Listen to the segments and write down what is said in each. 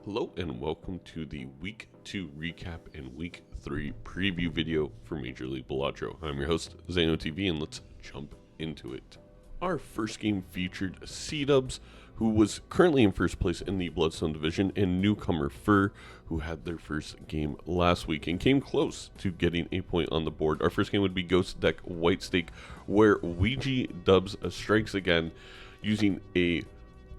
Hello and welcome to the Week 2 recap and Week 3 preview video for Major League Balatro. I'm your host, Zano TV, and let's jump into it. Our first game featured C-Dubs, who was currently in first place in the Bloodstone division, and newcomer Fur, who had their first game last week and came close to getting a point on the board. Our first game would be Ghost Deck White Stake, where Ouija Dubs strikes again using a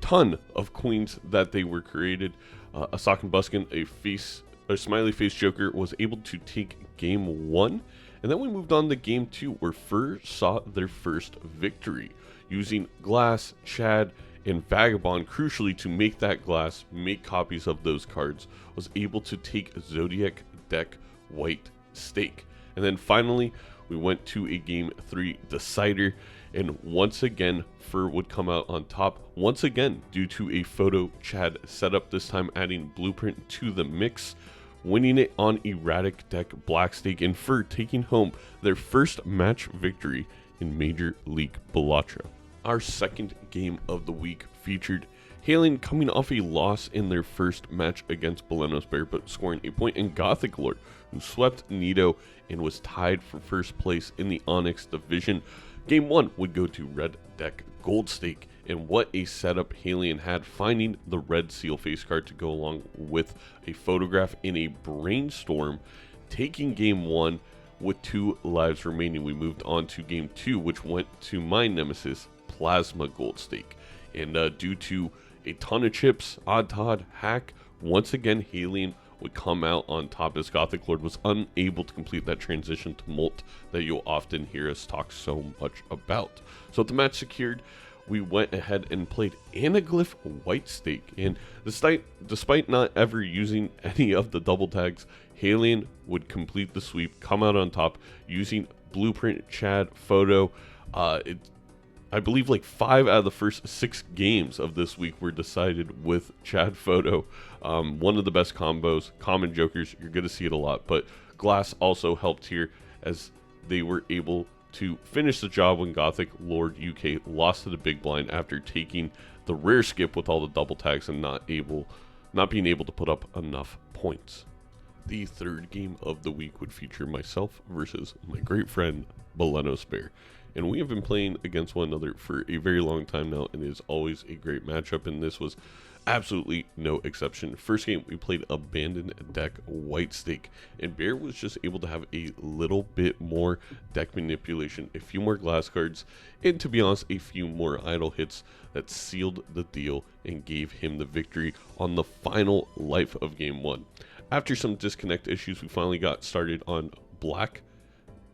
ton of queens that they were created. Asak and Buskin, a smiley face Joker, was able to take game 1, and then we moved on to game 2, where Fur saw their first victory using Glass, Chad, and Vagabond crucially to make that glass, make copies of those cards, was able to take Zodiac Deck White Stake. And then finally we went to a game 3 decider, and once again Fur would come out on top, once again due to a photo Chad setup, this time adding Blueprint to the mix, winning it on Erratic Deck Black Stake, and Fur taking home their first match victory in Major League Balatro. Our second game of the week featured Halen coming off a loss in their first match against Balenos Bear, but scoring a point, in Gothic Lord, who swept Nido and was tied for first place in the Onyx division. Game 1 would go to Red Deck Gold Stake, and what a setup Halion had, finding the red seal face card to go along with a photograph in a brainstorm, taking game 1 with 2 lives remaining. We moved on to game 2, which went to my nemesis, Plasma Gold Stake, and due to a ton of chips, Odd Todd, Hack, once again Halion would come out on top as Gothic Lord was unable to complete that transition to Molt that you'll often hear us talk so much about. So with the match secured, we went ahead and played Anaglyph White Stake, and despite not ever using any of the double tags, Halion would complete the sweep, come out on top using Blueprint, Chad, Photo. I believe like 5 out of the first 6 games of this week were decided with Chad Photo. One of the best combos, common jokers, you're going to see it a lot, but Glass also helped here as they were able to finish the job when Gothic Lord UK lost to the big blind after taking the rare skip with all the double tags and not being able to put up enough points. The third game of the week would feature myself versus my great friend Balenos Bear, and we have been playing against one another for a very long time now, and it is always a great matchup, and this was absolutely no exception. First game, we played Abandoned Deck White Stake, and Bear was just able to have a little bit more deck manipulation, a few more glass cards, and to be honest, a few more idle hits that sealed the deal and gave him the victory on the final life of game 1. After some disconnect issues, we finally got started on Black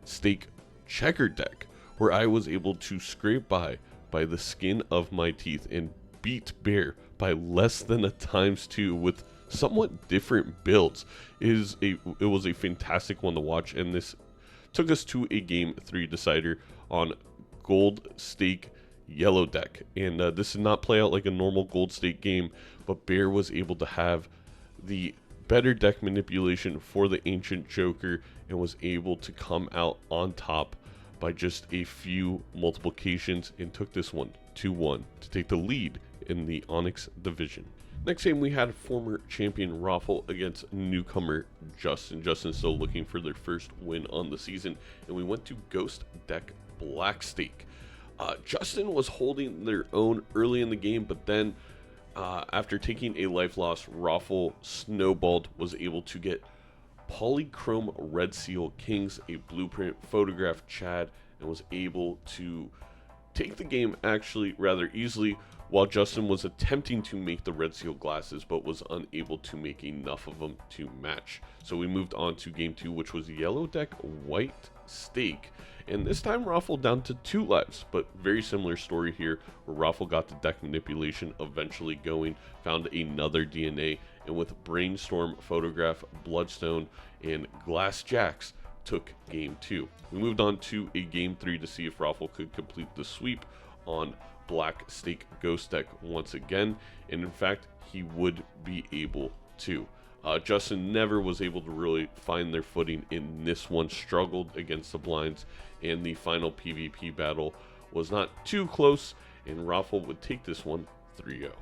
Stake Checker Deck, where I was able to scrape by the skin of my teeth and beat Bear by less than a ×2 with somewhat different builds. It was a fantastic one to watch, and this took us to a game 3 decider on Gold Stake Yellow Deck. And this did not play out like a normal Gold Stake game, but Bear was able to have the better deck manipulation for the Ancient Joker and was able to come out on top by just a few multiplications and took this one 2-1 to take the lead in the Onyx division. Next game, we had former champion Roffle against newcomer Justin. Justin still looking for their first win on the season, and we went to Ghost Deck Black Stake. Justin was holding their own early in the game, but then after taking a life loss, Roffle snowballed, was able to get Polychrome Red Seal Kings, a Blueprint, photograph Chad, and was able to take the game actually rather easily, while Justin was attempting to make the Red Seal glasses but was unable to make enough of them to match. So we moved on to game 2, which was Yellow Deck White Stake, and this time Roffle down to 2 lives, but very similar story here, where Roffle got the deck manipulation eventually going, found another DNA, and with Brainstorm, Photograph, Bloodstone, and Glass Jacks took game 2. We moved on to a game 3 to see if Roffle could complete the sweep on Black Stake Ghost Deck once again, and in fact he would be able to. Justin never was able to really find their footing in this one, struggled against the blinds, and the final PvP battle was not too close, and Roffle would take this one 3-0.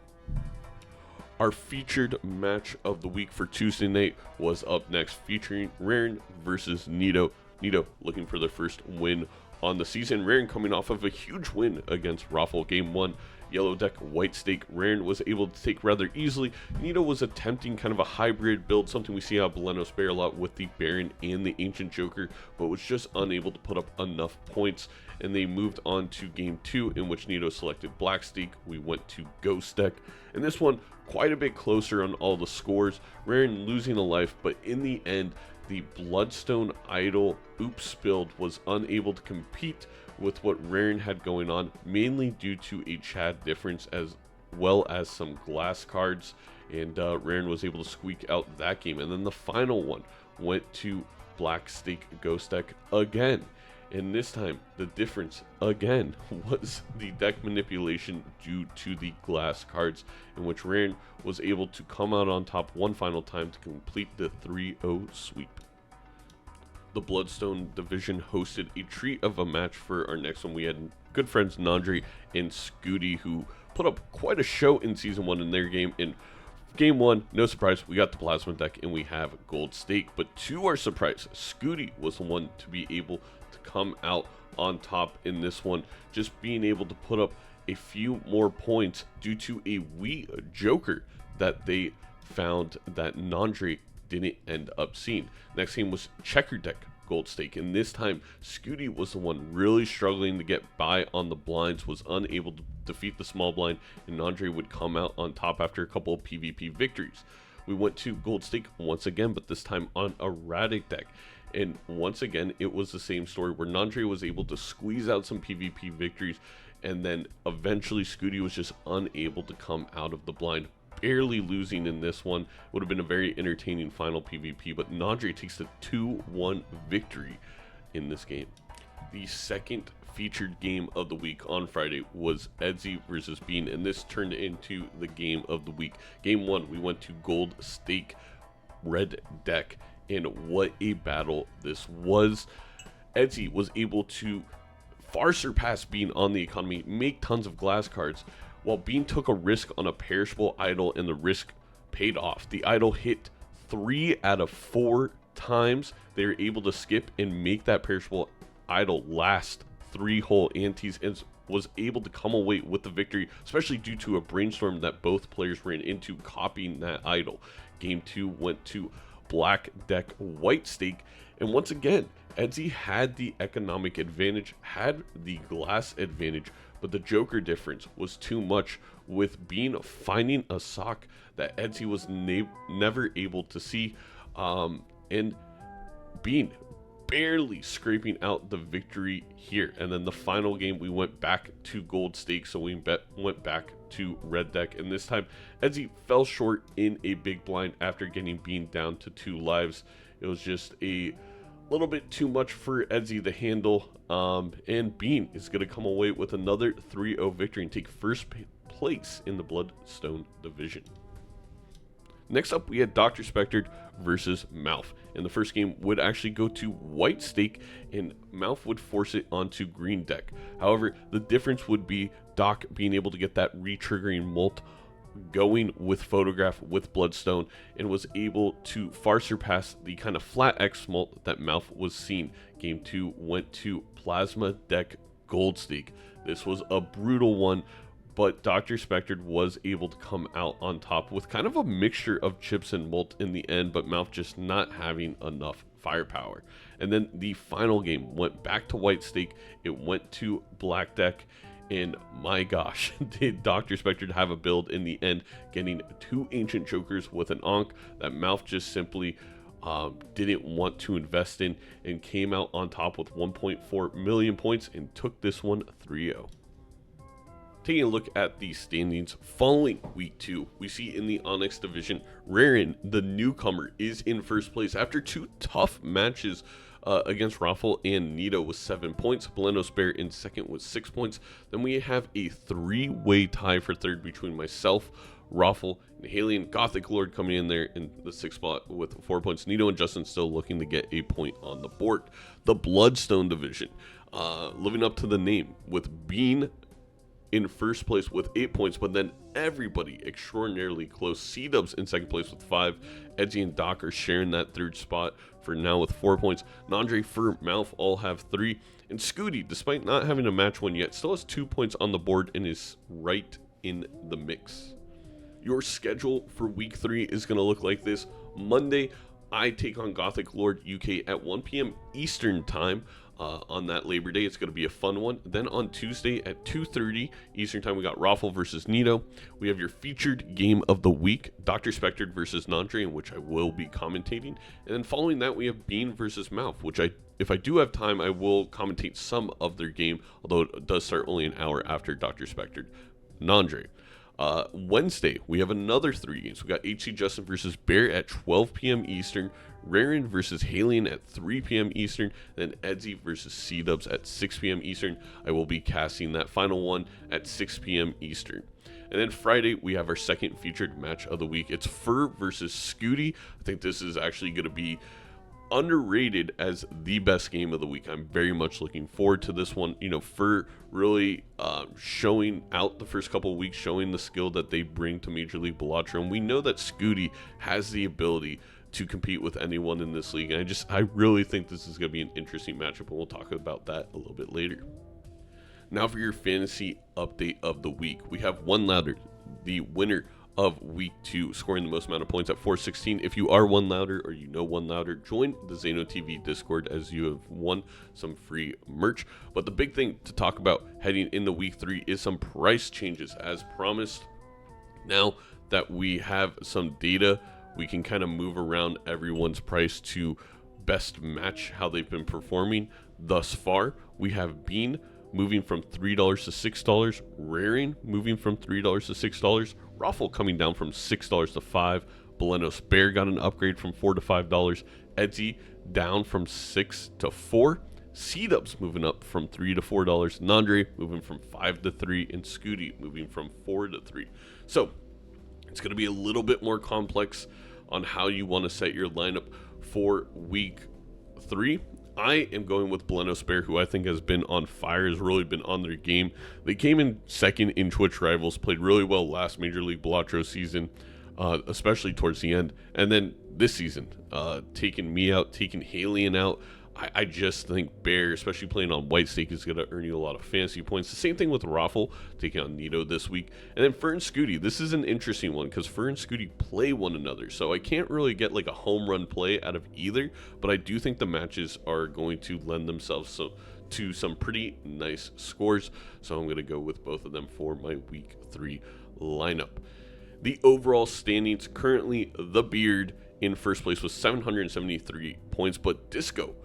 Our featured match of the week for Tuesday night was up next, featuring Rarran versus Nito. Nito looking for their first win on the season. Rarran coming off of a huge win against Roffle. Game 1, yellow deck, white stake. Rarran was able to take rather easily. Nito was attempting kind of a hybrid build, something we see out of Balatro PvP a lot with the Baron and the Ancient Joker, but was just unable to put up enough points. And they moved on to game 2, in which Nito selected black stake. We went to ghost deck, and this one quite a bit closer on all the scores. Rarran losing a life, but in the end, the Bloodstone Idol Oops build was unable to compete with what Rarran had going on, mainly due to a Chad difference as well as some glass cards, and Rarran was able to squeak out that game. And then the final one went to black stake ghost deck again. And this time, the difference, again, was the deck manipulation due to the glass cards, in which Rarran was able to come out on top one final time to complete the 3-0 sweep. The Bloodstone division hosted a treat of a match for our next one. We had good friends Nandri and Scooty, who put up quite a show in Season 1 in their game. In Game 1, no surprise, we got the Plasma deck and we have Gold Stake. But to our surprise, Scooty was the one to be able to come out on top in this one, just being able to put up a few more points due to a wee Joker that they found that Nandri didn't end up seeing. Next game was Checker deck Gold Stake, and this time Scooty was the one really struggling to get by on the blinds, was unable to defeat the small blind, and Nandri would come out on top after a couple of PvP victories. We went to Gold Stake once again, but this time on Erratic deck. And once again, it was the same story where Nandri was able to squeeze out some PvP victories, and then eventually Scooty was just unable to come out of the blind, barely losing in this one. Would have been a very entertaining final PvP, but Nandri takes the 2-1 victory in this game. The second featured game of the week on Friday was Edzy versus Bean, and this turned into the game of the week. Game 1, we went to Gold Stake red deck, and what a battle this was. Edzy was able to far surpass Bean on the economy, make tons of glass cards, while Bean took a risk on a perishable idol, and the risk paid off. The idol hit 3 out of 4 times. They were able to skip and make that perishable idol last 3 whole antes, and was able to come away with the victory, especially due to a brainstorm that both players ran into copying that idol. Game 2 went to black deck white stake, and once again Edzy had the economic advantage, had the glass advantage, but the Joker difference was too much, with Bean finding a sock that Edzy was never able to see, and Bean barely scraping out the victory here. And then the final game, we went back to Gold Stake, so we went back to red deck, and this time Edzy fell short in a big blind after getting Bean down to 2 lives. It was just a little bit too much for Edzy to handle, and Bean is going to come away with another 3-0 victory and take first place in the Bloodstone division. Next up, we had Dr. Spectre versus Mouth, and the first game would actually go to white stake, and Mouth would force it onto green deck. However, the difference would be Doc being able to get that re-triggering molt going with Photograph with Bloodstone, and was able to far surpass the kind of flat X molt that Mouth was seeing. Game 2 went to Plasma deck Gold Stake. This was a brutal one, but Dr. Spectre was able to come out on top with kind of a mixture of chips and molt in the end, but Mouth just not having enough firepower. And then the final game went back to white stake. It went to black deck, and my gosh, did Dr. Spectre have a build in the end, getting 2 Ancient Jokers with an Ankh that Mouth just simply didn't want to invest in, and came out on top with 1.4 million points and took this one 3-0. Taking a look at the standings following week 2, we see in the Onyx division, Rarran, the newcomer, is in first place after 2 tough matches against Roffle and Nito with 7 points. Balatro PvP in second with 6 points. Then we have a 3-way tie for third between myself, Roffle, and Halion. Gothic Lord coming in there in the 6th spot with 4 points. Nito and Justin still looking to get a point on the board. The Bloodstone division, living up to the name, with Bean in first place with 8 points, but then everybody extraordinarily close. C-Dubs in second place with 5. Edgy and Doc are sharing that third spot for now with 4 points. Nandre, Fur, Mouth all have 3. And Scooty, despite not having a match win yet, still has 2 points on the board and is right in the mix. Your schedule for week 3 is going to look like this. Monday, I take on Gothic Lord UK at 1 p.m. Eastern time. On that Labor Day, it's going to be a fun one. Then on Tuesday at 2:30 Eastern time, we got Roffle versus Nito. We have your featured game of the week, Dr. Spectred versus Nandre, in which I will be commentating. And then following that, we have Bean versus Mouth, which if I do have time, I will commentate some of their game, although it does start only an hour after Dr. Spectred Nandre. Wednesday, we have another 3 games. We got HC Justin versus Bear at 12 p.m. Eastern, Rarran versus Halion at 3 p.m. Eastern, then Edsy versus C-Dubs at 6 p.m. Eastern. I will be casting that final one at 6 p.m. Eastern. And then Friday, we have our second featured match of the week. It's Fur versus Scooty. I think this is actually going to be underrated as the best game of the week. I'm very much looking forward to this one. You know, Fur really showing out the first couple of weeks, showing the skill that they bring to Major League Balatro. And we know that Scooty has the ability to compete with anyone in this league. And I really think this is going to be an interesting matchup, and we'll talk about that a little bit later. Now for your fantasy update of the week. We have One Louder, the winner of week 2, scoring the most amount of points at 416. If you are One Louder or you know One Louder, join the Zano TV Discord as you have won some free merch. But the big thing to talk about heading into week 3 is some price changes as promised. Now that we have some data, we can kind of move around everyone's price to best match how they've been performing thus far. We have Bean moving from $3 to $6, Rarran moving from $3 to $6, Roffle coming down from $6 to $5, Balenos Bear got an upgrade from $4 to $5, Edsy down from $6 to $4, C-Dubs moving up from $3 to $4, Nandre moving from $5 to $3, and Scooty moving from $4 to $3. So it's going to be a little bit more complex on how you want to set your lineup for week 3. I am going with Balenos Bear, who I think has been on fire, has really been on their game. They came in second in Twitch Rivals, played really well last Major League Balatro season, especially towards the end. And then this season, taking me out, taking Halion out. I just think Bear, especially playing on White Stake, is going to earn you a lot of fantasy points. The same thing with Roffle, taking on Nito this week. And then Fur and Scooty. This is an interesting one because Fur and Scooty play one another. So I can't really get like a home run play out of either. But I do think the matches are going to lend themselves to some pretty nice scores. So I'm going to go with both of them for my week 3 lineup. The overall standings, currently the Beard in first place with 773 points. But Disco,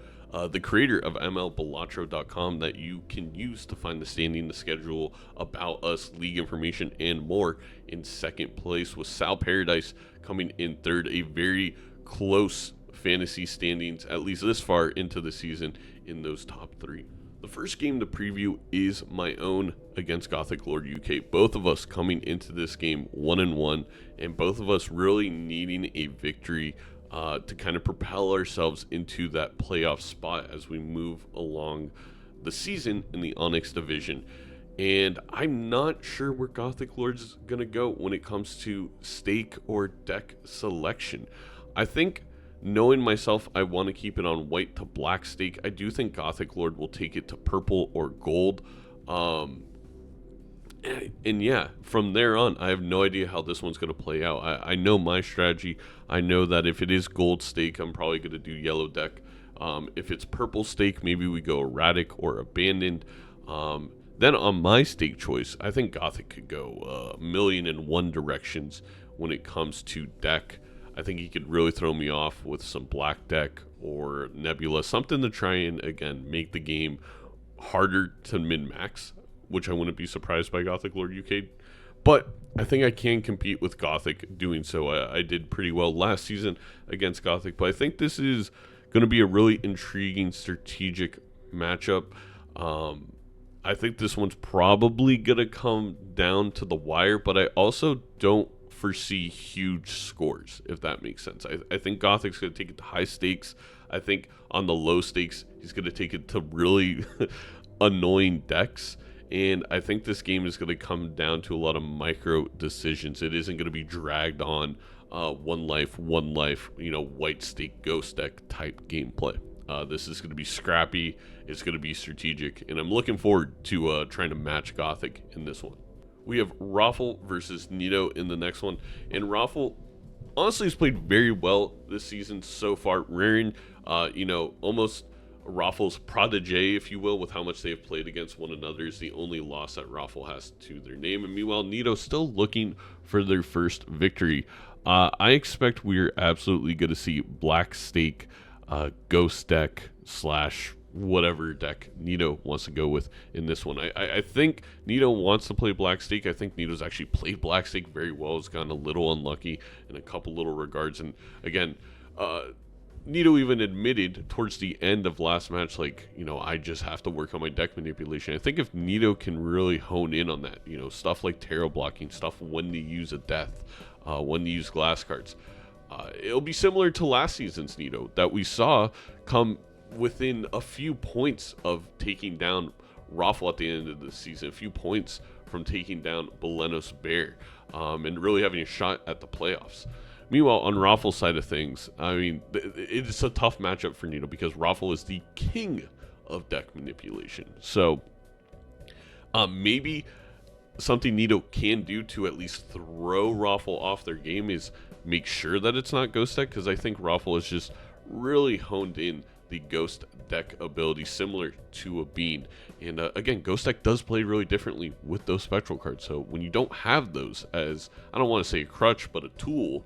the creator of MLBalatro.com, that you can use to find the standing, the schedule, about us, league information, and more, in second place, with Sal Paradise coming in third. A very close fantasy standings, at least this far into the season, in those top 3. The first game to preview is my own against Gothic Lord UK. Both of us coming into this game 1-1, and both of us really needing a victory to kind of propel ourselves into that playoff spot as we move along the season in the Onyx division. And I'm not sure where Gothic Lord's going to go when it comes to stake or deck selection. I think, knowing myself, I want to keep it on white to black stake. I do think Gothic Lord will take it to purple or gold. And yeah, from there on, I have no idea how this one's going to play out. I know my strategy. I know that if it is gold stake, I'm probably going to do yellow deck. If it's purple stake, maybe we go erratic or abandoned. Then on my stake choice, I think Gothic could go 1,000,001 directions when it comes to deck. I think he could really throw me off with some black deck or Nebula, something to try and, again, make the game harder to min-max, which I wouldn't be surprised by Gothic Lord UK. But I think I can compete with Gothic doing so. I did pretty well last season against Gothic, but I think this is going to be a really intriguing strategic matchup. I think this one's probably going to come down to the wire, but I also don't foresee huge scores, if that makes sense. I think Gothic's going to take it to high stakes. I think on the low stakes, he's going to take it to really annoying decks. And I think this game is going to come down to a lot of micro decisions. It isn't going to be dragged on one life, white stake ghost deck type gameplay. This is going to be scrappy. It's going to be strategic. And I'm looking forward to trying to match Gothic in this one. We have Roffle versus Nito in the next one. And Roffle honestly has played very well this season so far. Rarran, almost Roffle's protege, if you will, with how much they have played against one another, is the only loss that Roffle has to their name. And meanwhile, Nito still looking for their first victory. I expect we're absolutely going to see Black Stake, Ghost deck / whatever deck Nito wants to go with in this one. I think Nito wants to play Black Stake. I think Nito's actually played Black Stake very well. Has gotten a little unlucky in a couple little regards. And again, Nito even admitted towards the end of last match, I just have to work on my deck manipulation. I think if Nito can really hone in on that, stuff like tarot blocking, stuff when to use a death, when to use glass cards, it'll be similar to last season's Nito that we saw come within a few points of taking down Roffle at the end of the season, a few points from taking down Balenos Bear, and really having a shot at the playoffs. Meanwhile, on Roffle's side of things, it's a tough matchup for Nito because Roffle is the king of deck manipulation. So maybe something Nito can do to at least throw Roffle off their game is make sure that it's not Ghost deck, because I think Roffle is just really honed in the Ghost deck ability similar to a Bean. And again, Ghost deck does play really differently with those spectral cards. So when you don't have those as, I don't want to say a crutch, but a tool,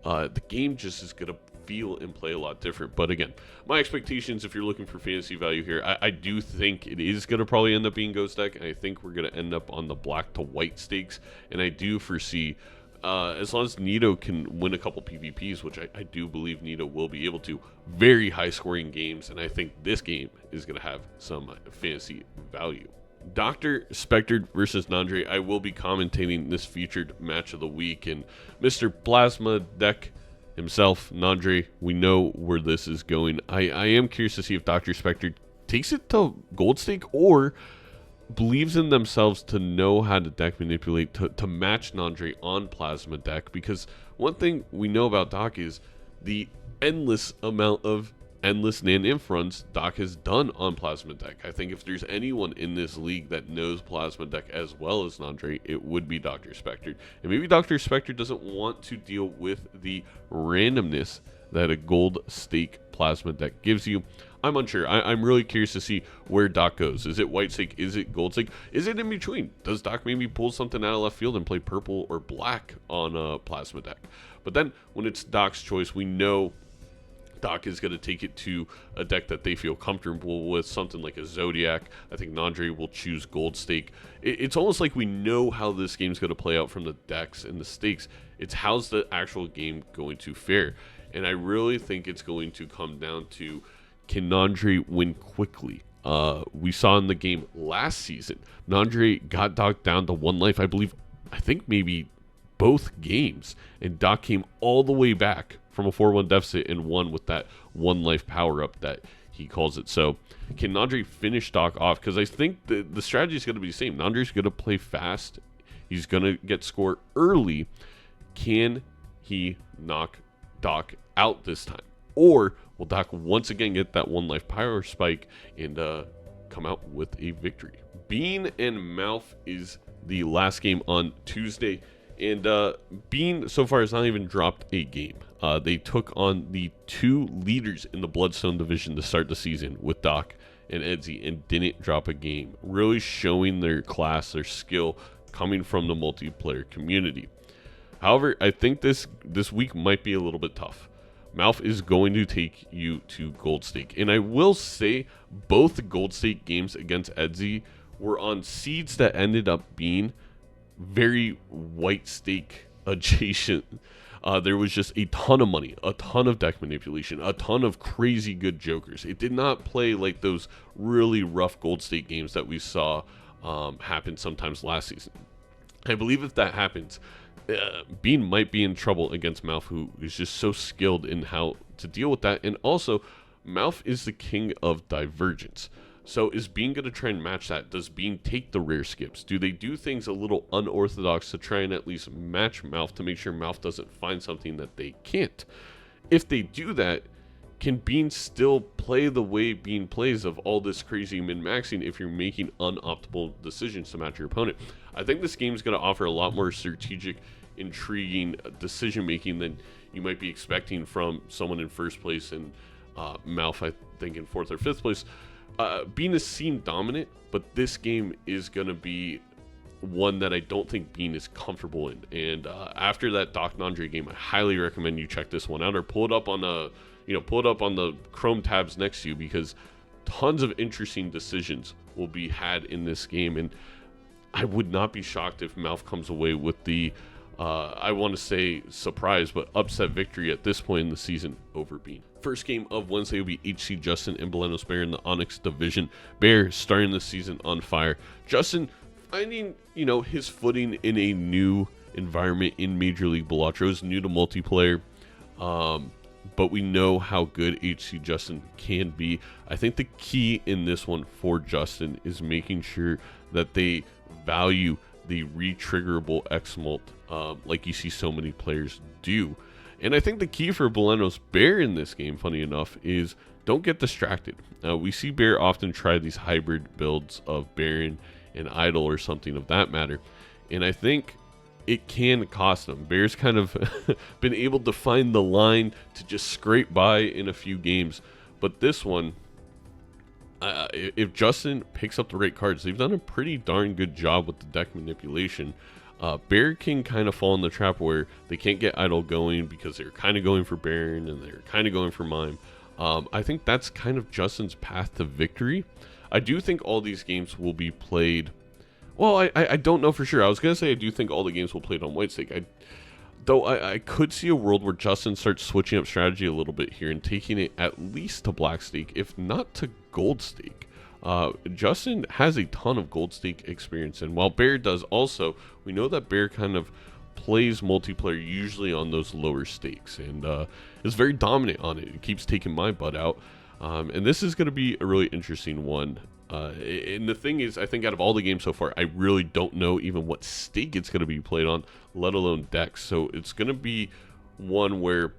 the game just is going to feel and play a lot different. But again, my expectations, if you're looking for fantasy value here, I do think it is going to probably end up being Ghost deck. And I think we're going to end up on the black to white stakes. And I do foresee, as long as Nito can win a couple PvPs, which I do believe Nito will be able to, very high scoring games, and I think this game is going to have some fantasy value. Dr. Spectre versus Nandre. I will be commentating this featured match of the week, and Mr. Plasma Deck himself, Nandre, we know where this is going. I am curious to see if Dr. Spectre takes it to Gold Stake or believes in themselves to know how to deck manipulate to match Nandre on Plasma Deck, because one thing we know about Doc is the endless amount of endless Nan-Inf runs Doc has done on Plasma Deck. I think if there's anyone in this league that knows Plasma Deck as well as Nandre, it would be Dr. Spectre. And maybe Dr. Spectre doesn't want to deal with the randomness that a Gold Stake Plasma Deck gives you. I'm unsure. I'm really curious to see where Doc goes. Is it white stake? Is it gold stake? Is it in between? Does Doc maybe pull something out of left field and play purple or black on a Plasma Deck? But then when it's Doc's choice, we know Doc is going to take it to a deck that they feel comfortable with, something like a Zodiac. I think Nandre will choose Gold Stake. It's almost like we know how this game's going to play out from the decks and the stakes. It's how's the actual game going to fare. And I really think it's going to come down to, can Nandre win quickly? We saw in the game last season, Nandre got Doc down to one life, I think maybe both games, and Doc came all the way back from a 4-1 deficit and won with that one life power up that he calls it. So can Nandre finish Doc off? Because I think the strategy is going to be the same. Nandre's going to play fast. He's going to get score early. Can he knock Doc out this time? Or will Doc once again get that one life power spike and come out with a victory? Bean and Mouth is the last game on Tuesday. And Bean so far has not even dropped a game. They took on the two leaders in the Bloodstone division to start the season with Doc and Edsy and didn't drop a game. Really showing their class, their skill coming from the multiplayer community. However, I think this week might be a little bit tough. Mouth is going to take you to Gold Stake. And I will say both Gold Stake games against Edsy were on seeds that ended up being very white stake adjacent. There was just a ton of money, a ton of deck manipulation, a ton of crazy good jokers. It did not play like those really rough Gold Stake games that we saw happen sometimes last season. I believe if that happens, Bean might be in trouble against Mouth, who is just so skilled in how to deal with that. And also, Mouth is the king of divergence. So is Bean going to try and match that? Does Bean take the rare skips? Do they do things a little unorthodox to try and at least match Mouth to make sure Mouth doesn't find something that they can't? If they do that, can Bean still play the way Bean plays of all this crazy min-maxing if you're making unoptimal decisions to match your opponent? I think this game is going to offer a lot more strategic, intriguing decision-making than you might be expecting from someone in first place and Mouth, I think, in fourth or fifth place. Bean has seemed dominant, but this game is going to be one that I don't think Bean is comfortable in. And after that Doc Nandre game, I highly recommend you check this one out or pull it up on the Chrome tabs next to you, because tons of interesting decisions will be had in this game. And I would not be shocked if Mouth comes away with the I want to say surprise, but upset victory at this point in the season over Bean. First game of Wednesday will be HC Justin and Balenos Bear in the Onyx division. Bear starting the season on fire. Justin finding, his footing in a new environment in Major League Balatro. Is new to multiplayer, but we know how good HC Justin can be. I think the key in this one for Justin is making sure that they value the retriggerable X-Molt, like you see so many players do. And I think the key for Balenos Bear in this game, funny enough, is don't get distracted. We see Bear often try these hybrid builds of Baron and Idol or something of that matter, and I think it can cost them. Bear's kind of been able to find the line to just scrape by in a few games, but this one, if Justin picks up the right cards, they've done a pretty darn good job with the deck manipulation. Bear can kind of fall in the trap where they can't get Idol going because they're kind of going for Baron and they're kind of going for Mime. I think that's kind of Justin's path to victory. I do think all these games will be played. Well, I don't know for sure. I was going to say I do think all the games will be played on White Stake. I could see a world where Justin starts switching up strategy a little bit here and taking it at least to Black Stake, if not to Gold Stake. Justin has a ton of Gold Stake experience, and while Bear does also, we know that Bear kind of plays multiplayer usually on those lower stakes, and is very dominant on it. It keeps taking my butt out, and this is going to be a really interesting one. And the thing is, I think out of all the games so far, I really don't know even what stake it's going to be played on, let alone decks. So it's going to be one where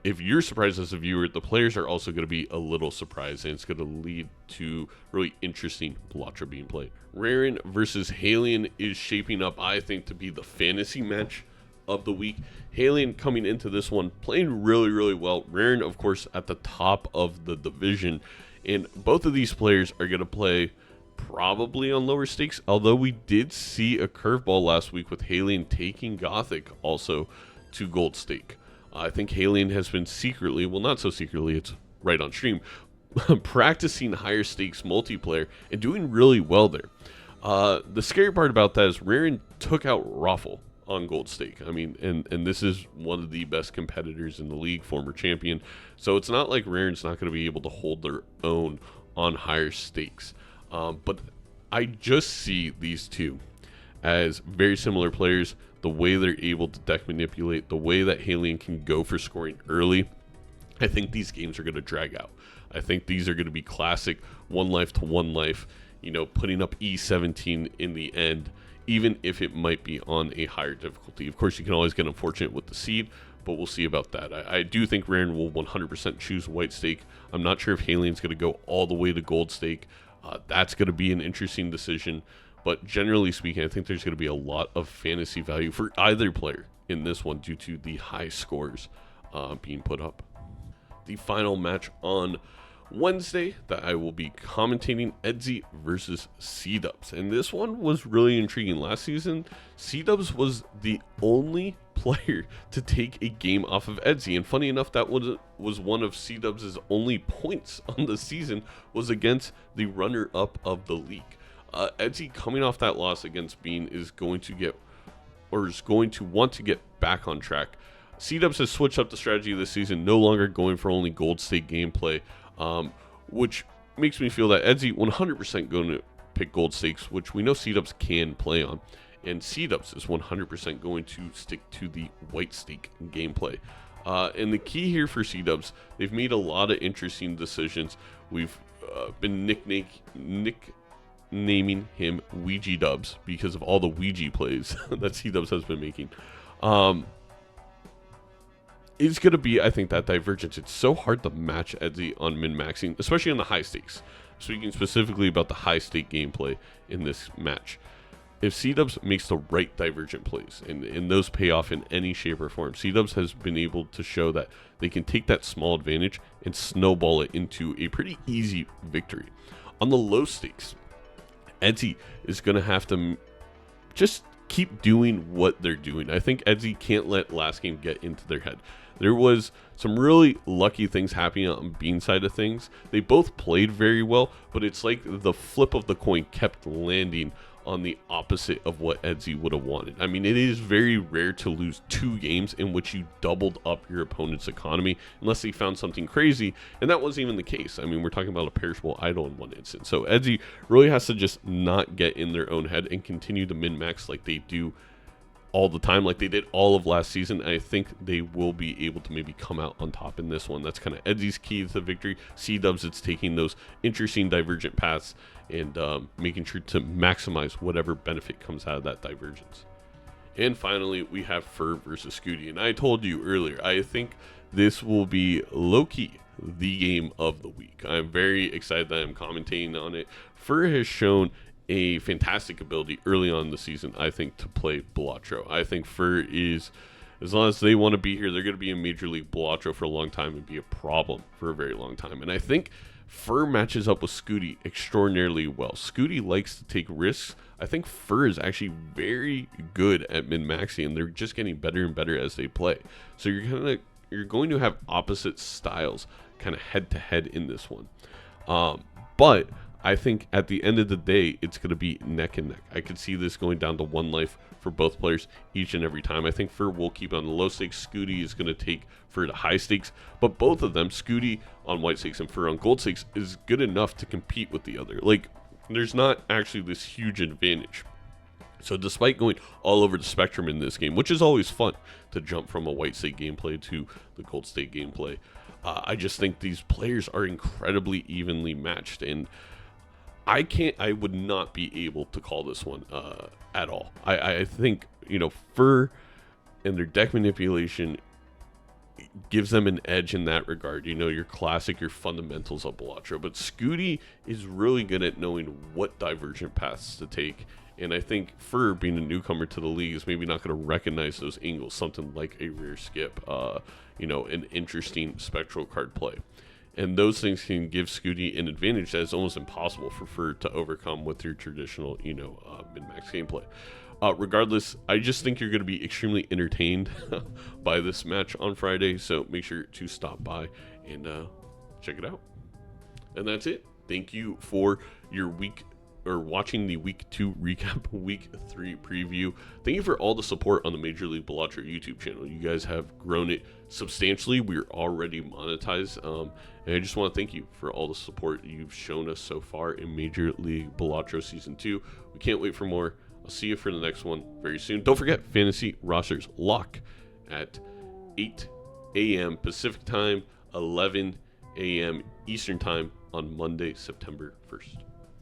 if you're surprised as a viewer, the players are also going to be a little surprised, and it's going to lead to really interesting Balatro being played. Rarran versus Halion is shaping up, I think, to be the fantasy match of the week. Halion coming into this one playing really, really well. Rarran, of course, at the top of the division, and both of these players are going to play probably on lower stakes, although we did see a curveball last week with Halion taking Gothic also to Gold Stake. I think Halion has been secretly, well, not so secretly, it's right on stream, practicing higher stakes multiplayer and doing really well there. The scary part about that is Rarran took out Roffle on Gold Stake. I mean, and this is one of the best competitors in the league, former champion. So it's not like Rarran's not going to be able to hold their own on higher stakes. But I just see these two as very similar players. The way they're able to deck manipulate, the way that Halion can go for scoring early, I think these games are going to drag out. I think these are going to be classic one life to one life, putting up E17 in the end, even if it might be on a higher difficulty. Of course, you can always get unfortunate with the seed, but we'll see about that. I do think Rarran will 100% choose White Stake. I'm not sure if Halion's going to go all the way to Gold Stake. That's going to be an interesting decision. But generally speaking, I think there's going to be a lot of fantasy value for either player in this one due to the high scores being put up. The final match on Wednesday that I will be commentating, Edzy versus C-Dubs. And this one was really intriguing. Last season, C-Dubs was the only player to take a game off of Edzy. And funny enough, that was one of C-Dubs' only points on the season was against the runner-up of the league. Edzy coming off that loss against Bean is going to want to get back on track. C-Dubs has switched up the strategy this season, no longer going for only Gold Stake gameplay, which makes me feel that Edzy 100% going to pick Gold Stakes, which we know C-Dubs can play on, and C-Dubs is 100% going to stick to the White Stake gameplay. And the key here for C-Dubs, they've made a lot of interesting decisions. We've been nicknaming him Ouija Dubs because of all the Ouija plays that C-Dubs has been making. It's going to be, I think, that divergence. It's so hard to match Edzy on min-maxing, especially on the high stakes. Speaking specifically about the high stake gameplay in this match. If C-Dubs makes the right divergent plays, and those pay off in any shape or form, C-Dubs has been able to show that they can take that small advantage and snowball it into a pretty easy victory. On the low stakes, Edzy is going to have to just keep doing what they're doing. I think Edzy can't let last game get into their head. There was some really lucky things happening on Bean side of things. They both played very well, but it's like the flip of the coin kept landing on the opposite of what Edzy would have wanted. I mean, it is very rare to lose 2 games in which you doubled up your opponent's economy, unless they found something crazy, and that wasn't even the case. I mean, we're talking about a perishable idol in one instance. So Edzy really has to just not get in their own head and continue to min-max like they do all the time, like they did all of last season. I think they will be able to maybe come out on top in this one. That's kind of Edzy's key to the victory. C-Dubs, it's taking those interesting divergent paths and making sure to maximize whatever benefit comes out of that divergence. And finally, we have Fur versus Scooty. And I told you earlier, I think this will be low-key the game of the week. I'm very excited that I'm commentating on it. Fur has shown a fantastic ability early on in the season, I think, to play Balatro. I think Fur is, as long as they want to be here, they're going to be in Major League Balatro for a long time and be a problem for a very long time. And I think Fur matches up with Scooty extraordinarily well. Scooty likes to take risks. I think Fur is actually very good at min-maxing, and they're just getting better and better as they play. So you're going to have opposite styles kind of head-to-head in this one. But I think at the end of the day, it's going to be neck and neck. I could see this going down to 1 life for both players each and every time. I think Fur will keep on the low stakes. Scooty is going to take Fur to high stakes. But both of them, Scooty on white stakes and Fur on gold stakes, is good enough to compete with the other. Like, there's not actually this huge advantage. So despite going all over the spectrum in this game, which is always fun to jump from a white stake gameplay to the gold stake gameplay, I just think these players are incredibly evenly matched. And I would not be able to call this one at all. I think, Fur and their deck manipulation gives them an edge in that regard. Your classic, your fundamentals of Balatro. But Scooty is really good at knowing what divergent paths to take. And I think Fur, being a newcomer to the league, is maybe not going to recognize those angles. Something like a rare skip, an interesting spectral card play. And those things can give Scooty an advantage that is almost impossible for Fur to overcome with your traditional, min-max gameplay. Regardless, I just think you're going to be extremely entertained by this match on Friday. So make sure to stop by and check it out. And that's it. Thank you for your watching the week 2 recap, week 3 preview. Thank you for all the support on the Major League Balatro YouTube channel. You guys have grown it substantially. We're already monetized, and I just want to thank you for all the support you've shown us so far in Major League Balatro Season 2. We can't wait for more. I'll see you for the next one very soon. Don't forget, fantasy rosters lock at 8 a.m. Pacific time, 11 a.m. Eastern time on Monday, September 1st.